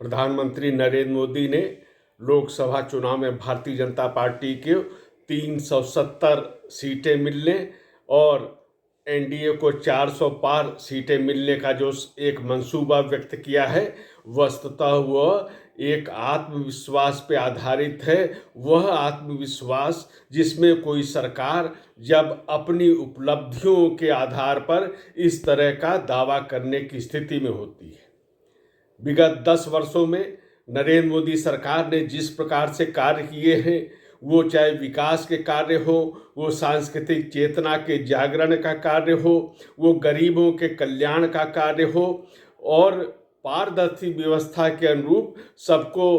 प्रधानमंत्री नरेंद्र मोदी ने लोकसभा चुनाव में भारतीय जनता पार्टी के 370 सीटें मिलने और एनडीए को 400 पार सीटें मिलने का जो एक मंसूबा व्यक्त किया है, वस्तुतः वह एक आत्मविश्वास पे आधारित है। वह आत्मविश्वास जिसमें कोई सरकार जब अपनी उपलब्धियों के आधार पर इस तरह का दावा करने की स्थिति में होती है। विगत 10 वर्षों में नरेंद्र मोदी सरकार ने जिस प्रकार से कार्य किए हैं, वो चाहे विकास के कार्य हो, वो सांस्कृतिक चेतना के जागरण का कार्य हो, वो गरीबों के कल्याण का कार्य हो और पारदर्शी व्यवस्था के अनुरूप सबको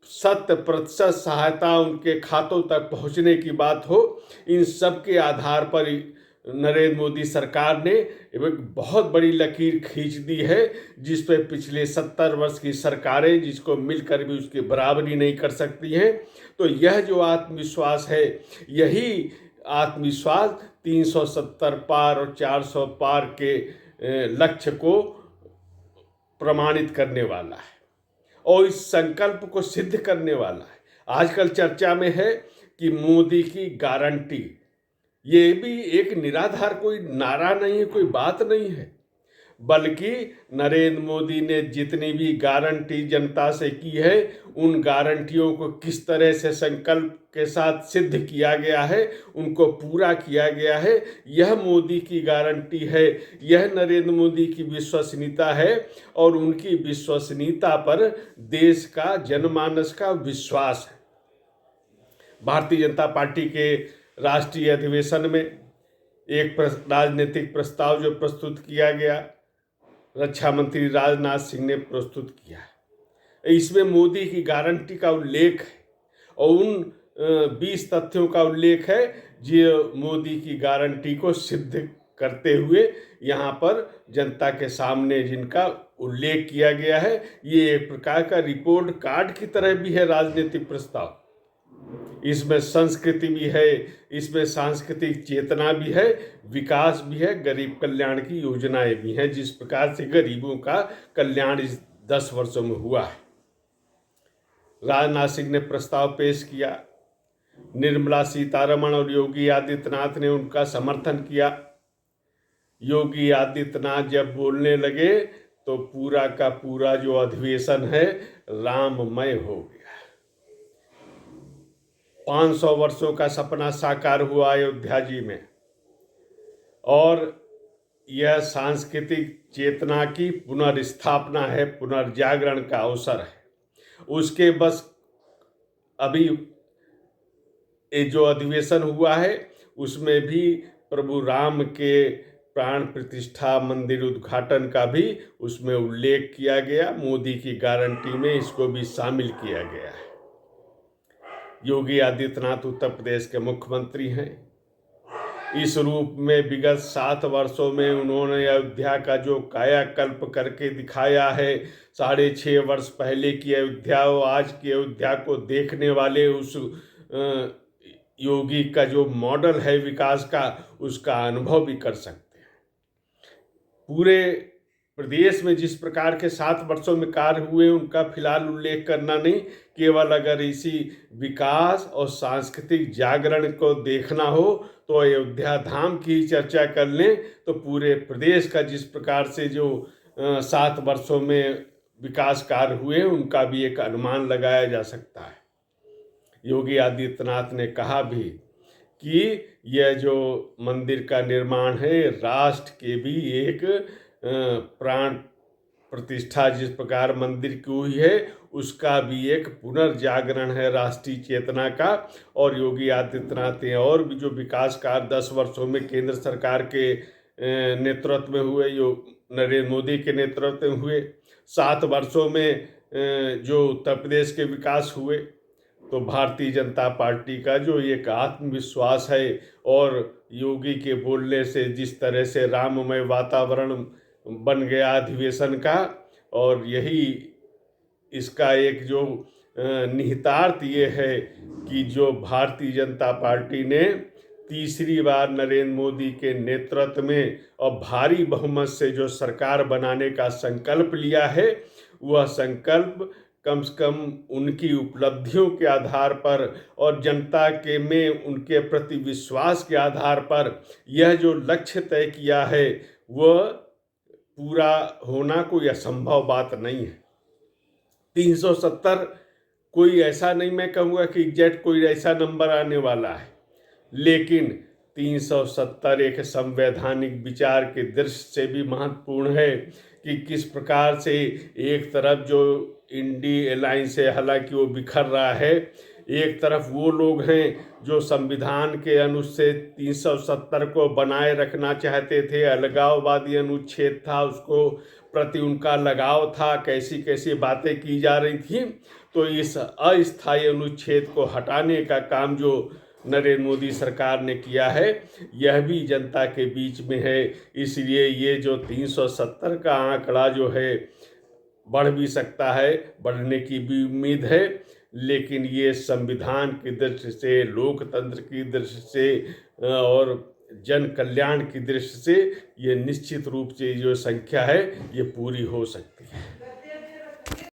100% सहायता उनके खातों तक पहुंचने की बात हो, इन सब के आधार पर नरेंद्र मोदी सरकार ने एक बहुत बड़ी लकीर खींच दी है, जिस पे पिछले 70 वर्ष की सरकारें जिसको मिलकर भी उसकी बराबरी नहीं कर सकती हैं। तो यह जो आत्मविश्वास है, यही आत्मविश्वास 370 पार और 400 पार के लक्ष्य को प्रमाणित करने वाला है और इस संकल्प को सिद्ध करने वाला है। आजकल चर्चा में है कि मोदी की गारंटी, ये भी एक निराधार कोई नारा नहीं है, कोई बात नहीं है, बल्कि नरेंद्र मोदी ने जितनी भी गारंटी जनता से की है, उन गारंटियों को किस तरह से संकल्प के साथ सिद्ध किया गया है, उनको पूरा किया गया है, यह मोदी की गारंटी है, यह नरेंद्र मोदी की विश्वसनीयता है और उनकी विश्वसनीयता पर देश का जनमानस का विश्वास है। भारतीय जनता पार्टी के राष्ट्रीय अधिवेशन में एक राजनीतिक प्रस्ताव जो प्रस्तुत किया गया, रक्षा मंत्री राजनाथ सिंह ने प्रस्तुत किया है। इसमें मोदी की गारंटी का उल्लेख है और उन 20 तथ्यों का उल्लेख है जो मोदी की गारंटी को सिद्ध करते हुए यहाँ पर जनता के सामने जिनका उल्लेख किया गया है। ये एक प्रकार का रिपोर्ट कार्ड की तरह भी है राजनीतिक प्रस्ताव। इसमें संस्कृति भी है, इसमें सांस्कृतिक चेतना भी है, विकास भी है, गरीब कल्याण की योजनाएं भी हैं, जिस प्रकार से गरीबों का कल्याण इस 10 वर्षों में हुआ है। राजनाथ सिंह ने प्रस्ताव पेश किया, निर्मला सीतारमण और योगी आदित्यनाथ ने उनका समर्थन किया। योगी आदित्यनाथ जब बोलने लगे तो पूरा का पूरा जो अधिवेशन है राममय हो गया। 500 वर्षों का सपना साकार हुआ अयोध्या जी में और यह सांस्कृतिक चेतना की पुनर्स्थापना है, पुनर्जागरण का अवसर है। उसके बस अभी ये जो अधिवेशन हुआ है उसमें भी प्रभु राम के प्राण प्रतिष्ठा मंदिर उद्घाटन का भी उसमें उल्लेख किया गया। मोदी की गारंटी में इसको भी शामिल किया गया है। योगी आदित्यनाथ उत्तर प्रदेश के मुख्यमंत्री हैं। इस रूप में विगत 7 वर्षों में उन्होंने अयोध्या का जो कायाकल्प करके दिखाया है, 6.5 वर्ष पहले की अयोध्या और आज की अयोध्या को देखने वाले उस योगी का जो मॉडल है विकास का, उसका अनुभव भी कर सकते हैं। पूरे प्रदेश में जिस प्रकार के 7 वर्षों में कार्य हुए उनका फिलहाल उल्लेख करना नहीं, केवल अगर इसी विकास और सांस्कृतिक जागरण को देखना हो तो अयोध्या धाम की चर्चा कर लें तो पूरे प्रदेश का जिस प्रकार से जो 7 वर्षों में विकास कार्य हुए उनका भी एक अनुमान लगाया जा सकता है। योगी आदित्यनाथ ने कहा भी कि यह जो मंदिर का निर्माण है राष्ट्र के भी एक प्राण प्रतिष्ठा जिस प्रकार मंदिर की हुई है उसका भी एक पुनर्जागरण है राष्ट्रीय चेतना का। और योगी आदित्यनाथ ने और भी जो विकास कार्य 10 वर्षों में केंद्र सरकार के नेतृत्व में हुए, जो नरेंद्र मोदी के नेतृत्व में हुए, 7 वर्षों में जो उत्तर प्रदेश के विकास हुए, तो भारतीय जनता पार्टी का जो एक आत्मविश्वास है और योगी के बोलने से जिस तरह से राममय वातावरण बन गया अधिवेशन का, और यही इसका एक जो निहितार्थ ये है कि जो भारतीय जनता पार्टी ने तीसरी बार नरेंद्र मोदी के नेतृत्व में और भारी बहुमत से जो सरकार बनाने का संकल्प लिया है, वह संकल्प कम से कम उनकी उपलब्धियों के आधार पर और जनता के में उनके प्रति विश्वास के आधार पर यह जो लक्ष्य तय किया है वह पूरा होना कोई असंभव बात नहीं है। 370 कोई ऐसा नहीं, मैं कहूँगा कि एग्जैक्ट कोई ऐसा नंबर आने वाला है, लेकिन 370 एक संवैधानिक विचार के दृष्टि से भी महत्वपूर्ण है कि किस प्रकार से एक तरफ जो इंडी अलायंस है, हालांकि वो बिखर रहा है, एक तरफ वो लोग हैं जो संविधान के अनुच्छेद 370 को बनाए रखना चाहते थे, अलगाववादी अनुच्छेद था, उसको प्रति उनका लगाव था, कैसी कैसी बातें की जा रही थी। तो इस अस्थायी अनुच्छेद को हटाने का काम जो नरेंद्र मोदी सरकार ने किया है यह भी जनता के बीच में है। इसलिए ये जो 370 का आंकड़ा जो है बढ़ भी सकता है, बढ़ने की भी उम्मीद है, लेकिन ये संविधान की दृष्टि से, लोकतंत्र की दृष्टि से और जन कल्याण की दृष्टि से ये निश्चित रूप से जो संख्या है ये पूरी हो सकती है।